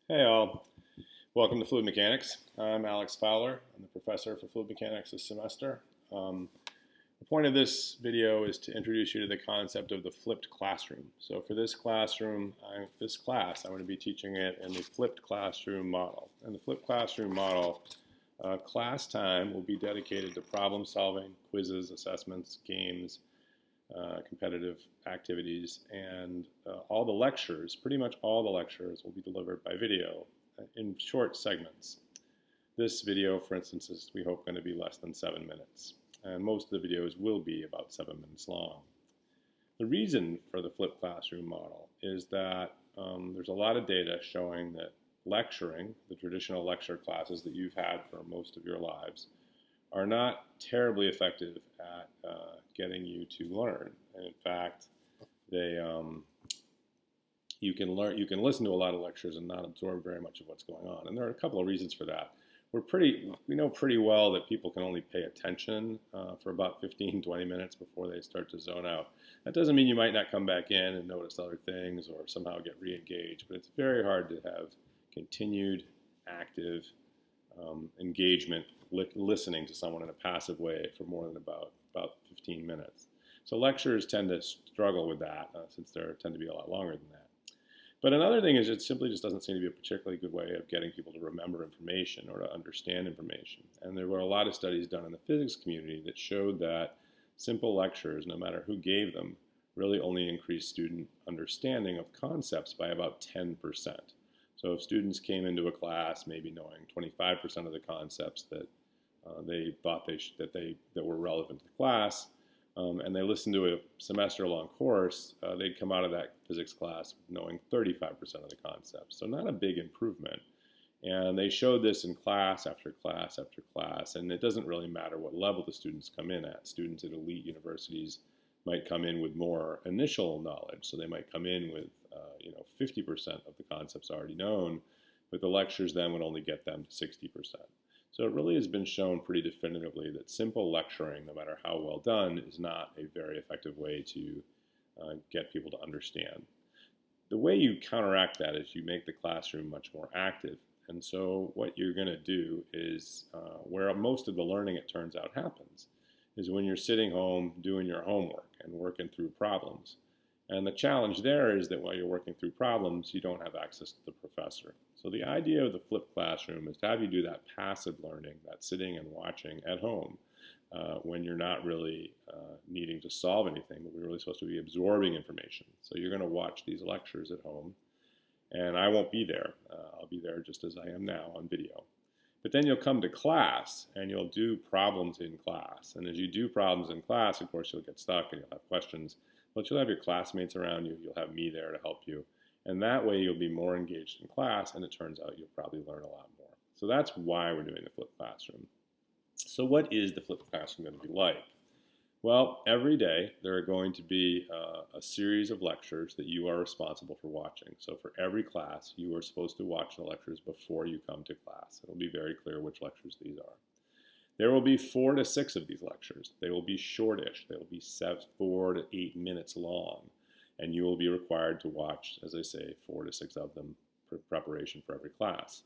Hey all, welcome to Fluid Mechanics. I'm Alex Fowler. I'm the professor for fluid mechanics this semester. The point of this video is to introduce you to the concept of the flipped classroom. So for this class, I'm going to be teaching it in the flipped classroom model. And the flipped classroom model, class time will be dedicated to problem solving, quizzes, assessments, games, competitive activities, and all the lectures, pretty much all the lectures, will be delivered by video in short segments. This video, for instance, is, we hope, going to be less than 7 minutes, and most of the videos will be about 7 minutes long. The reason for the flipped classroom model is that there's a lot of data showing that lecturing, the traditional lecture classes that you've had for most of your lives, are not terribly effective at getting you to learn. And in fact, you can listen to a lot of lectures and not absorb very much of what's going on. And there are a couple of reasons for that. We know pretty well that people can only pay attention for about 15, 20 minutes before they start to zone out. That doesn't mean you might not come back in and notice other things or somehow get re-engaged, but it's very hard to have continued, active engagement, listening to someone in a passive way for more than about 15 minutes. So lectures tend to struggle with that since they tend to be a lot longer than that. But another thing is it simply just doesn't seem to be a particularly good way of getting people to remember information or to understand information. And there were a lot of studies done in the physics community that showed that simple lectures, no matter who gave them, really only increased student understanding of concepts by about 10%. So if students came into a class maybe knowing 25% of the concepts that they thought that were relevant to the class, and they listened to a semester-long course, they'd come out of that physics class knowing 35% of the concepts. So not a big improvement. And they showed this in class after class after class, and it doesn't really matter what level the students come in at. Students at elite universities might come in with more initial knowledge, so they might come in with 50% of the concepts already known, but the lectures then would only get them to 60%. So it really has been shown pretty definitively that simple lecturing, no matter how well done, is not a very effective way to get people to understand. The way you counteract that is you make the classroom much more active. And so what you're going to do is, where most of the learning, it turns out, happens, is when you're sitting home doing your homework and working through problems. And the challenge there is that while you're working through problems, you don't have access to the professor. So the idea of the flipped classroom is to have you do that passive learning, that sitting and watching at home, when you're not really needing to solve anything, but we're really supposed to be absorbing information. So you're going to watch these lectures at home, and I won't be there. I'll be there just as I am now on video. But then you'll come to class, and you'll do problems in class. And as you do problems in class, of course, you'll get stuck, and you'll have questions. But you'll have your classmates around you. You'll have me there to help you. And that way you'll be more engaged in class, and it turns out you'll probably learn a lot more. So that's why we're doing the flipped classroom. So what is the flipped classroom going to be like? Well, every day there are going to be a series of lectures that you are responsible for watching. So for every class, you are supposed to watch the lectures before you come to class. It'll be very clear which lectures these are. There will be 4 to 6 of these lectures. They will be shortish. They will be 4 to 8 minutes long. And you will be required to watch, as I say, 4 to 6 of them for preparation for every class.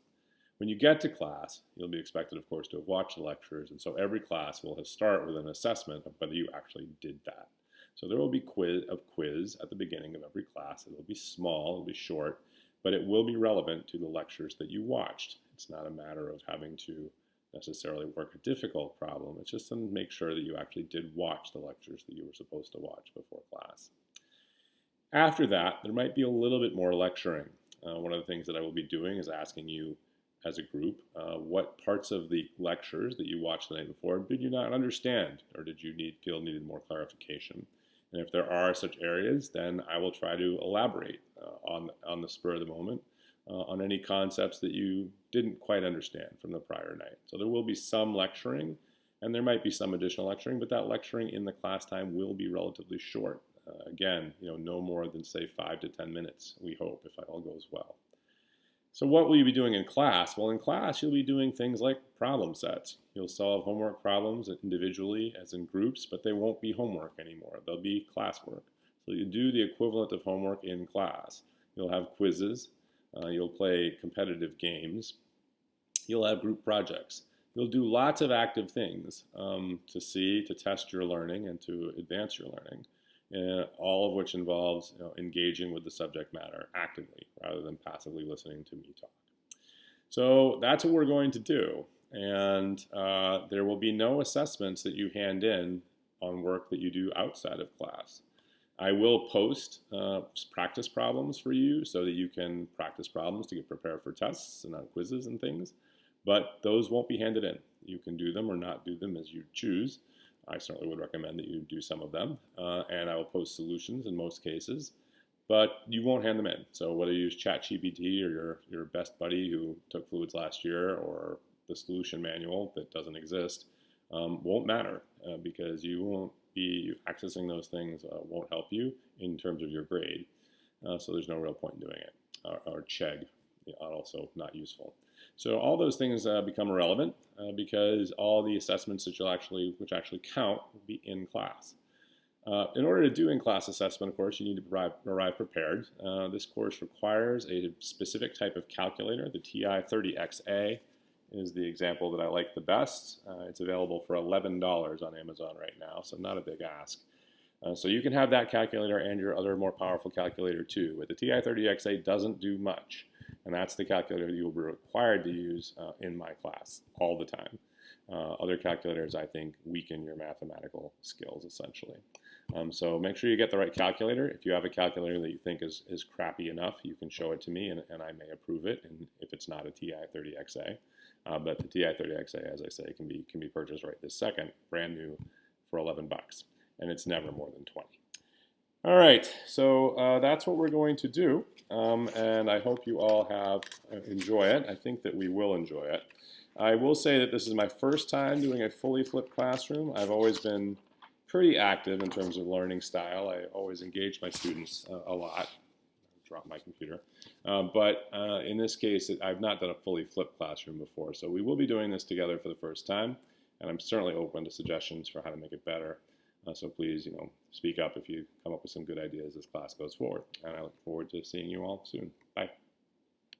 When you get to class, you'll be expected, of course, to have watched the lectures. And so every class will start with an assessment of whether you actually did that. So there will be a quiz at the beginning of every class. It will be small, it will be short, but it will be relevant to the lectures that you watched. It's not a matter of having to necessarily work a difficult problem. It's just to make sure that you actually did watch the lectures that you were supposed to watch before class. After that, there might be a little bit more lecturing. One of the things that I will be doing is asking you as a group what parts of the lectures that you watched the night before did you not understand, or did you feel needed more clarification. And if there are such areas, then I will try to elaborate on the spur of the moment on any concepts that you didn't quite understand from the prior night. So there will be some lecturing, and there might be some additional lecturing, but that lecturing in the class time will be relatively short. Again, no more than, say, 5 to 10 minutes, we hope, if all goes well. So what will you be doing in class? Well, in class, you'll be doing things like problem sets. You'll solve homework problems individually as in groups, but they won't be homework anymore. They'll be classwork. So you do the equivalent of homework in class. You'll have quizzes. You'll play competitive games. You'll have group projects. You'll do lots of active things to test your learning and to advance your learning, all of which involves engaging with the subject matter actively rather than passively listening to me talk. So that's what we're going to do. And there will be no assessments that you hand in on work that you do outside of class. I will post practice problems for you so that you can practice problems to get prepared for tests and on quizzes and things, but those won't be handed in. You can do them or not do them as you choose. I certainly would recommend that you do some of them, and I will post solutions in most cases, but you won't hand them in. So whether you use ChatGPT or your best buddy who took fluids last year or the solution manual that doesn't exist, won't matter because you won't be accessing those things, won't help you in terms of your grade. So there's no real point in doing it. Or CHEG, also not useful. So all those things become irrelevant because all the assessments which actually count will be in class. In order to do in-class assessment, of course, you need to arrive prepared. This course requires a specific type of calculator. The TI-30XA is the example that I like the best. It's available for $11 on Amazon right now, so not a big ask. So you can have that calculator and your other more powerful calculator too, but the TI-30XA doesn't do much. And that's the calculator you'll be required to use in my class all the time. Other calculators, I think, weaken your mathematical skills, essentially. So make sure you get the right calculator. If you have a calculator that you think is crappy enough, you can show it to me, and I may approve it, and if it's not a TI-30XA. But the TI-30XA, as I say, can be purchased right this second, brand new, for $11. And it's never more than 20. All right, so that's what we're going to do, and I hope you all enjoy it. I think that we will enjoy it. I will say that this is my first time doing a fully flipped classroom. I've always been pretty active in terms of learning style. I always engage my students a lot. Drop my computer. But in this case, I've not done a fully flipped classroom before, so we will be doing this together for the first time, and I'm certainly open to suggestions for how to make it better. So please, speak up if you come up with some good ideas as class goes forward. And I look forward to seeing you all soon. Bye.